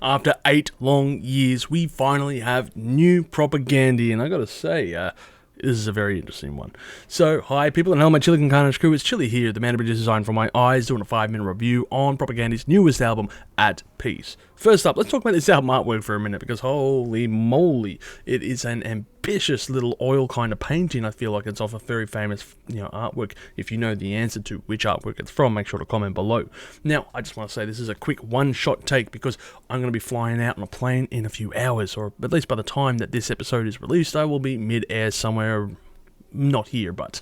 After 8 long years, we finally have new Propagandhi, and I gotta say, this is a very interesting one. So, hi people and hello my Chili Con Carnage crew, it's Chili here, the man who produces Design for My Eyes, doing a 5-minute review on Propagandhi's newest album, At Peace. First up, let's talk about this album artwork for a minute, because holy moly, it is an ambitious little oil kind of painting. I feel like it's off a very famous, artwork. If you know the answer to which artwork it's from, make sure to comment below. Now, I just want to say this is a quick one-shot take, because I'm going to be flying out on a plane in a few hours, or at least by the time that this episode is released, I will be mid-air somewhere, not here, but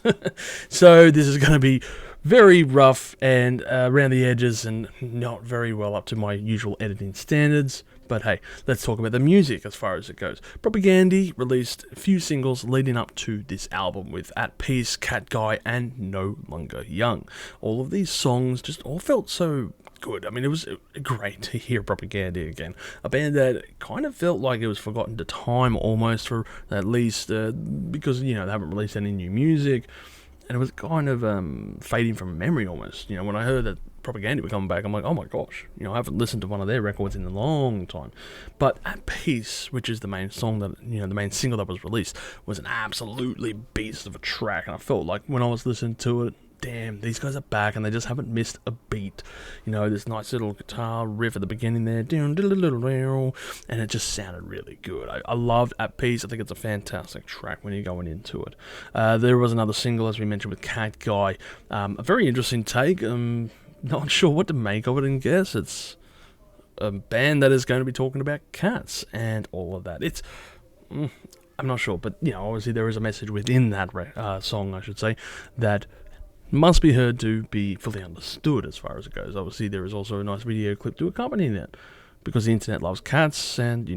so this is going to be very rough and around the edges and not very well up to my usual editing standards. But hey, let's talk about the music as far as it goes. Propagandhi released a few singles leading up to this album with At Peace, Cat Guy, and No Longer Young. All of these songs just all felt so good. I mean, it was great to hear Propagandhi again. A band that kind of felt like it was forgotten to time almost, for at least because, they haven't released any new music. And it was kind of fading from memory almost. When I heard that Propagandhi were coming back, I'm like, oh my gosh. I haven't listened to one of their records in a long time. But At Peace, which is the main song that, the main single that was released, was an absolutely beast of a track. And I felt like when I was listening to it, damn, these guys are back and they just haven't missed a beat. This nice little guitar riff at the beginning there, and it just sounded really good. I loved At Peace. I think it's a fantastic track when you're going into it. There was another single, as we mentioned, with Cat Guy. A very interesting take. Not sure what to make of it, and guess it's a band that is going to be talking about cats and all of that. I'm not sure, but obviously there is a message within that song, I should say, that must be heard to be fully understood as far as it goes. Obviously, there is also a nice video clip to accompany that, because the internet loves cats, and,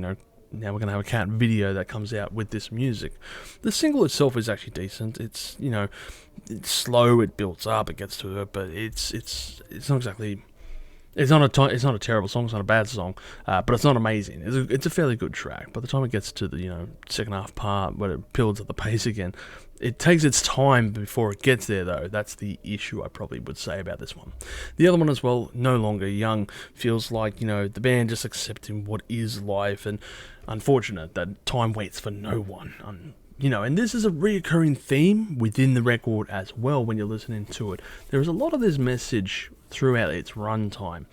now we're going to have a cat video that comes out with this music. The single itself is actually decent. It's, it's slow, it builds up, it gets to it, but it's not exactly... It's not a terrible song, it's not a bad song, but it's not amazing. It's a fairly good track. By the time it gets to the second half part, where it builds at the pace again, it takes its time before it gets there, though. That's the issue I probably would say about this one. The other one as well, No Longer Young, feels like, the band just accepting what is life, and unfortunate that time waits for no one. And this is a reoccurring theme within the record as well when you're listening to it. There is a lot of this message throughout its runtime,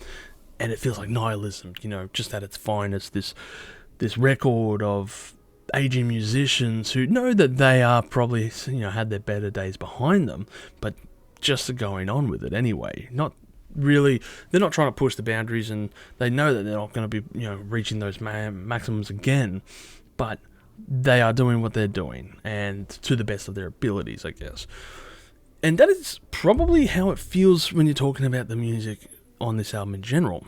and it feels like nihilism, just at its finest. This record of aging musicians who know that they are probably, had their better days behind them, but just are going on with it anyway. Not really, they're not trying to push the boundaries, and they know that they're not going to be, reaching those maximums again, but they are doing what they're doing, and to the best of their abilities, I guess. And that is probably how it feels when you're talking about the music on this album in general,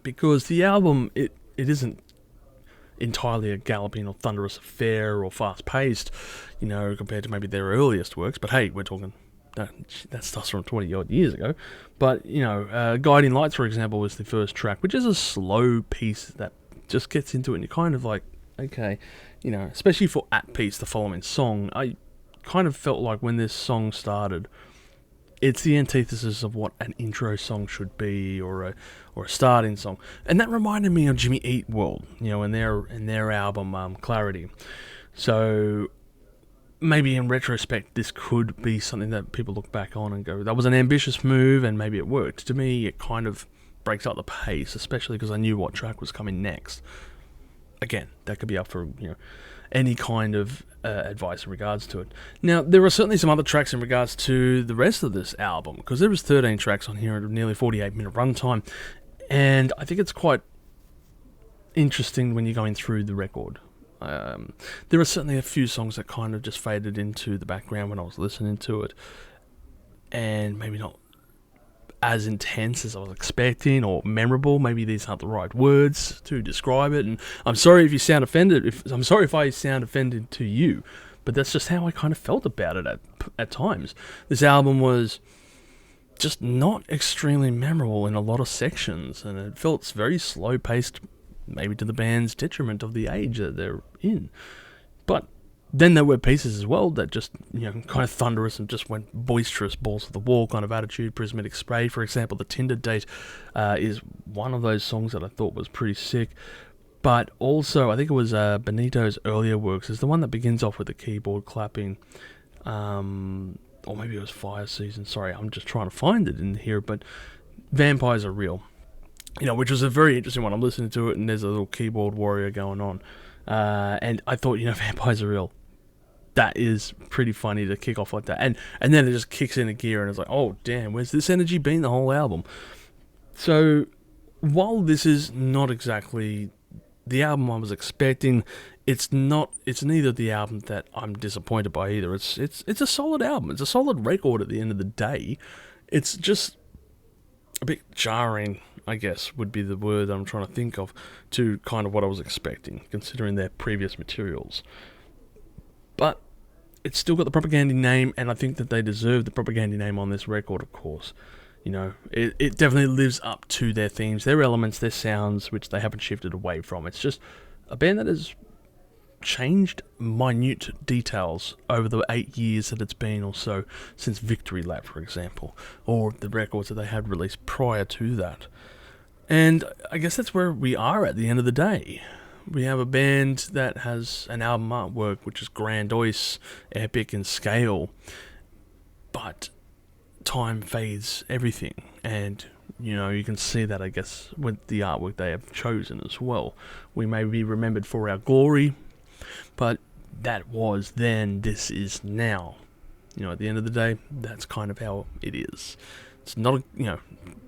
because the album, it isn't entirely a galloping or thunderous affair or fast-paced, compared to maybe their earliest works. But hey, we're talking that stuff's from 20-odd years ago. But, Guiding Lights, for example, was the first track, which is a slow piece that just gets into it, and you're kind of like, okay, especially for At Peace, the following song, I kind of felt like when this song started, it's the antithesis of what an intro song should be, or a starting song, and that reminded me of Jimmy Eat World, in their album Clarity. So maybe in retrospect, this could be something that people look back on and go, that was an ambitious move, and maybe it worked. To me, it kind of breaks up the pace, especially because I knew what track was coming next. Again, that could be up for any kind of advice in regards to it. Now, there are certainly some other tracks in regards to the rest of this album, because there was 13 tracks on here at a nearly 48-minute runtime, and I think it's quite interesting when you're going through the record. There are certainly a few songs that kind of just faded into the background when I was listening to it, and maybe not as intense as I was expecting, or memorable. Maybe these aren't the right words to describe it, and I'm sorry if you sound offended. I'm sorry if I sound offended to you, but that's just how I kind of felt about it at times. This album was just not extremely memorable in a lot of sections, and it felt very slow-paced, maybe to the band's detriment of the age that they're in. But Then there were pieces as well that just, kind of thunderous and just went boisterous, balls to the wall kind of attitude. Prismatic Spray, for example, The Tinder Date is one of those songs that I thought was pretty sick. But also, I think it was Benito's earlier works, is the one that begins off with the keyboard clapping. Or maybe it was Fire Season. Sorry, I'm just trying to find it in here. But Vampires Are Real, which was a very interesting one. I'm listening to it, and there's a little keyboard warrior going on. And I thought, Vampires Are Real. That is pretty funny to kick off like that. And then it just kicks into gear, and it's like, oh, damn, where's this energy been the whole album? So, while this is not exactly the album I was expecting, it's neither the album that I'm disappointed by either. It's a solid album. It's a solid record at the end of the day. It's just a bit jarring, I guess, would be the word I'm trying to think of, to kind of what I was expecting, considering their previous materials. But it's still got the Propagandhi name, and I think that they deserve the Propagandhi name on this record, of course. It definitely lives up to their themes, their elements, their sounds, which they haven't shifted away from. It's just a band that has changed minute details over the 8 years that it's been or so since Victory Lap, for example, or the records that they had released prior to that. And I guess that's where we are at the end of the day. We have a band that has an album artwork which is grandiose, epic in scale, but time fades everything, and you can see that, I guess, with the artwork they have chosen as well. We may be remembered for our glory, but that was then, this is now. At the end of the day, that's kind of how it is. It's not a,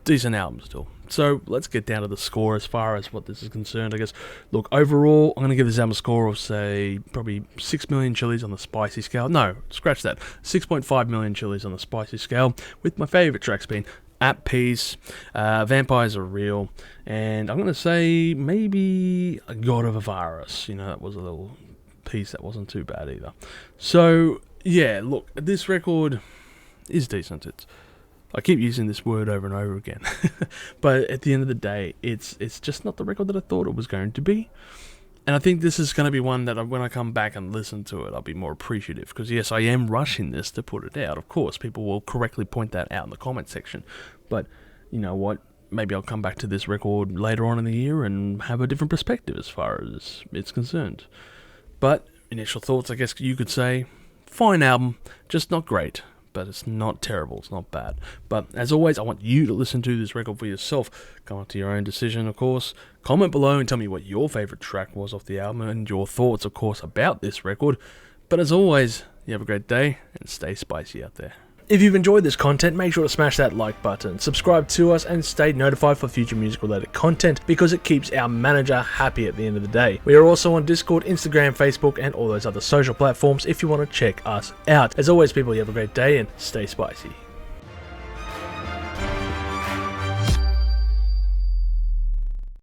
decent album still. So let's get down to the score as far as what this is concerned, I guess. Look, overall, I'm going to give this album a score of, say, probably 6 million chilies on the spicy scale. No, scratch that. 6.5 million chilies on the spicy scale, with my favourite tracks being At Peace, Vampires Are Real, and I'm going to say maybe A God of a Virus. That was a little piece that wasn't too bad either. So, yeah, look, this record is decent. I keep using this word over and over again, but at the end of the day, it's just not the record that I thought it was going to be. And I think this is going to be one that when I come back and listen to it, I'll be more appreciative. Because yes, I am rushing this to put it out. Of course, people will correctly point that out in the comment section. But you know what? Maybe I'll come back to this record later on in the year and have a different perspective as far as it's concerned. But initial thoughts, I guess you could say, fine album, just not great. But it's not terrible, it's not bad. But as always, I want you to listen to this record for yourself. Come up to your own decision, of course. Comment below and tell me what your favourite track was off the album and your thoughts, of course, about this record. But as always, you have a great day and stay spicy out there. If you've enjoyed this content, make sure to smash that like button, subscribe to us, and stay notified for future music-related content, because it keeps our manager happy at the end of the day. We are also on Discord, Instagram, Facebook, and all those other social platforms if you want to check us out. As always, people, you have a great day and stay spicy.